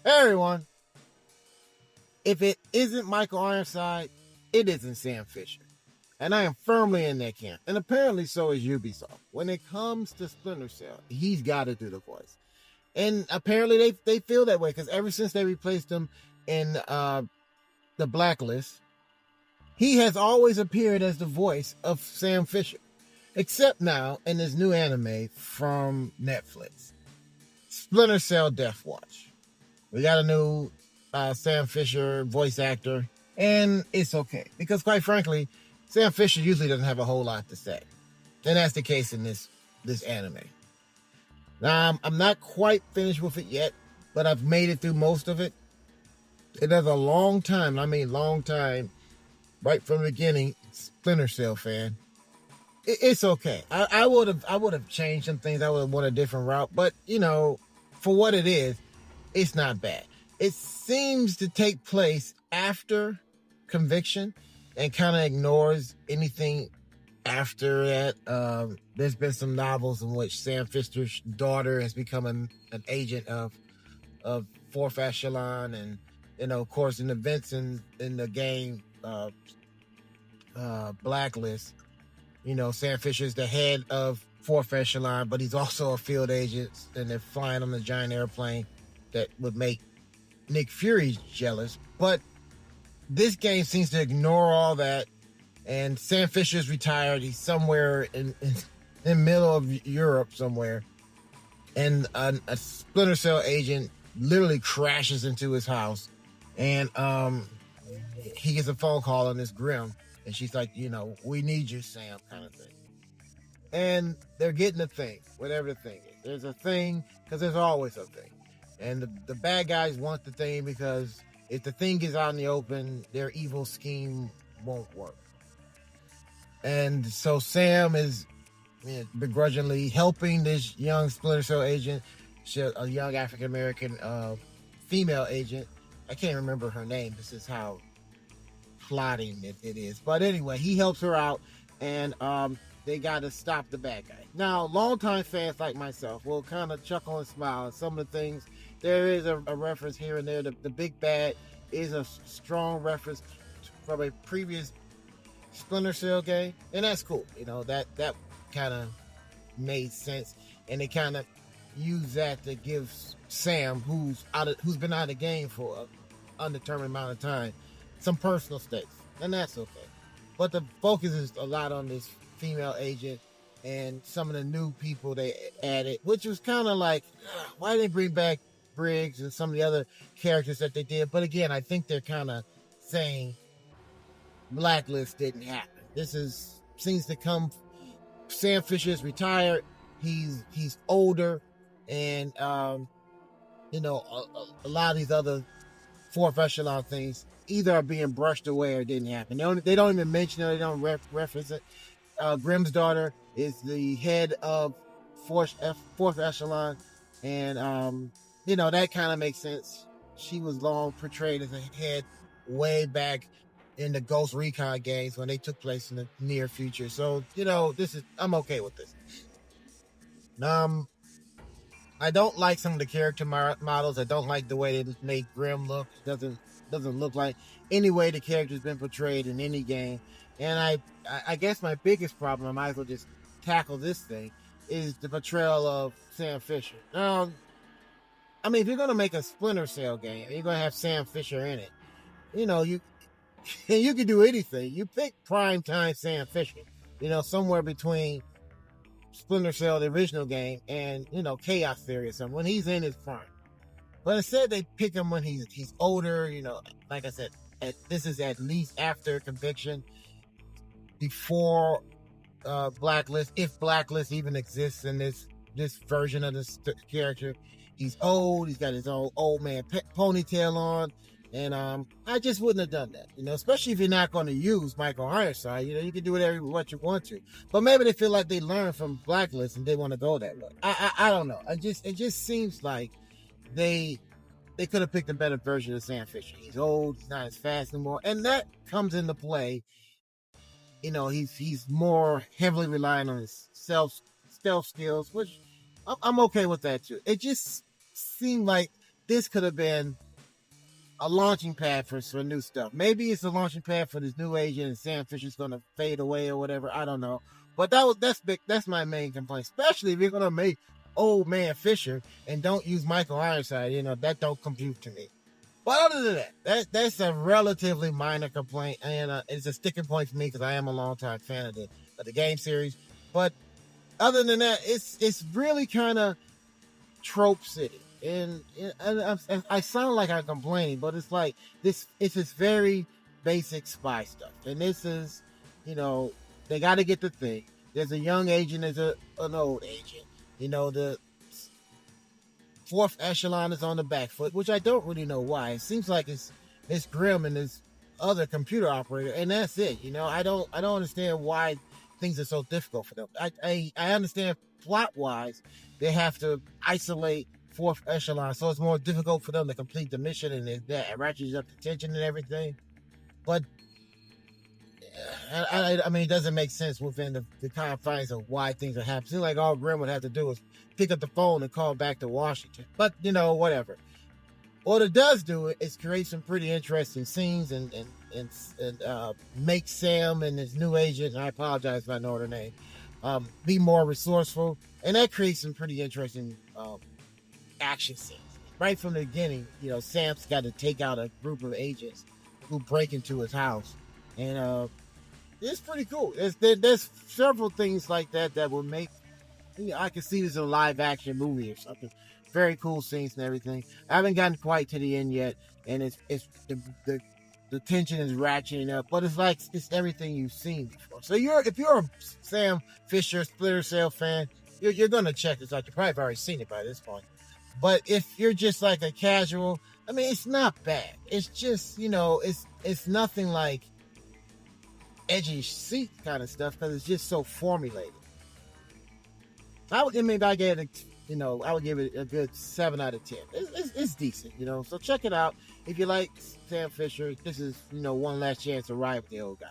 everyone, if it isn't Michael Ironside, it isn't Sam Fisher. And I am firmly in that camp. And apparently so is Ubisoft. When it comes to Splinter Cell, he's got to do the voice. And apparently they feel that way, because ever since they replaced him in the Blacklist, he has always appeared as the voice of Sam Fisher. Except now in this new anime from Netflix, Splinter Cell Death Watch. We got a new Sam Fisher voice actor, and it's okay. Because quite frankly, Sam Fisher usually doesn't have a whole lot to say. And that's the case in this anime. Now, I'm not quite finished with it yet, but I've made it through most of it. It is a long time, right from the beginning, Splinter Cell fan. It's okay. I would have changed some things. I would have went a different route. But, for what it is, it's not bad. It seems to take place after Conviction and kind of ignores anything after that. There's been some novels in which Sam Fisher's daughter has become an agent of Fourth Echelon, and of course in events in the game Blacklist, Sam Fisher's the head of Fourth Echelon, but he's also a field agent, and they're flying on a giant airplane that would make Nick Fury jealous. But this game seems to ignore all that, and Sam Fisher's retired. He's somewhere in the middle of Europe somewhere, and a Splinter Cell agent literally crashes into his house, and he gets a phone call on this Grim, and she's like, we need you, Sam, kind of thing. And they're getting a thing, whatever the thing is. There's a thing, because there's always a thing. And the bad guys want the thing because if the thing gets out in the open, their evil scheme won't work. And so Sam is begrudgingly helping this young Splinter Cell agent, a young African-American female agent. I can't remember her name. This is how plotting it is. But anyway, he helps her out, and they got to stop the bad guy. Now, longtime fans like myself will kind of chuckle and smile at some of the things. There is a reference here and there. The big bad is a strong reference from a previous Splinter Cell game, and that's cool. That kind of made sense, and they kind of use that to give Sam, who's been out of the game for an undetermined amount of time, some personal stakes, and that's okay. But the focus is a lot on this female agent and some of the new people they added, which was kind of like, why didn't they bring back Briggs and some of the other characters that they did? But again, I think they're kind of saying Blacklist didn't happen. This seems to come. Sam Fisher is retired. He's older, and a lot of these other Fourth Echelon things either are being brushed away or didn't happen. They don't even mention it. They don't reference it. Grimm's daughter is the head of Fourth Echelon, and that kind of makes sense. She was long portrayed as a head way back in the Ghost Recon games when they took place in the near future. So, I'm okay with this. I don't like some of the character models. I don't like the way they make Grim look. Doesn't look like any way the character's been portrayed in any game. And I guess my biggest problem, I might as well just tackle this thing, is the portrayal of Sam Fisher. Now, if you're going to make a Splinter Cell game, you're going to have Sam Fisher in it. You can do anything. You pick primetime Sam Fisher, somewhere between Splinter Cell, the original game, and, Chaos Theory or something, when he's in his prime. But instead, they pick him when he's older, like I said, this is at least after Conviction, before Blacklist, if Blacklist even exists in this version of this character. He's old, he's got his old man ponytail on, and I just wouldn't have done that, especially if you're not going to use Michael Ironside. You can do whatever what you want to, but maybe they feel like they learned from Blacklist and they want to go that way. I don't know. It just seems like they could have picked a better version of Sam Fisher. He's old, he's not as fast anymore, and that comes into play. He's more heavily relying on his stealth skills, which I'm okay with that too. It just seemed like this could have been a launching pad for new stuff. Maybe it's a launching pad for this new agent, and Sam Fisher's gonna fade away or whatever. I don't know. But that's big. That's my main complaint, especially if you're gonna make old man Fisher and don't use Michael Ironside. That don't compute to me. But other than that's a relatively minor complaint, and it's a sticking point for me because I am a longtime fan of the game series. But other than that, it's really kind of trope city, and I sound like I'm complaining, but it's like this. It's this very basic spy stuff, and this is, they got to get the thing. There's a young agent, there's an old agent. The fourth echelon is on the back foot, which I don't really know why. It seems like it's Grimm and this other computer operator, and that's it. I don't understand why things are so difficult for them. I understand plot wise they have to isolate fourth echelon, so it's more difficult for them to complete the mission, and that ratchets up the tension and everything. But I mean, it doesn't make sense within the confines of why things are happening. It seems like all Grimm would have to do is pick up the phone and call back to Washington. But, whatever. What it does do is create some pretty interesting scenes and make Sam and his new agent, and I apologize if I know her name, be more resourceful. And that creates some pretty interesting action scenes. Right from the beginning, Sam's got to take out a group of agents who break into his house. And it's pretty cool. There's several things like that would make, I can see this in a live action movie or something. Very cool scenes and everything. I haven't gotten quite to the end yet, and it's the tension is ratcheting up, but it's everything you've seen before. So if you're a Sam Fisher Splinter Cell fan, you're gonna check this out. You probably have already seen it by this point. But if you're just like a casual, I mean, it's not bad. It's just it's nothing like edgy seat kind of stuff because it's just so formulated. I would give it a good 7 out of 10. It's decent, So check it out. If you like Sam Fisher, this is, one last chance to ride with the old guy.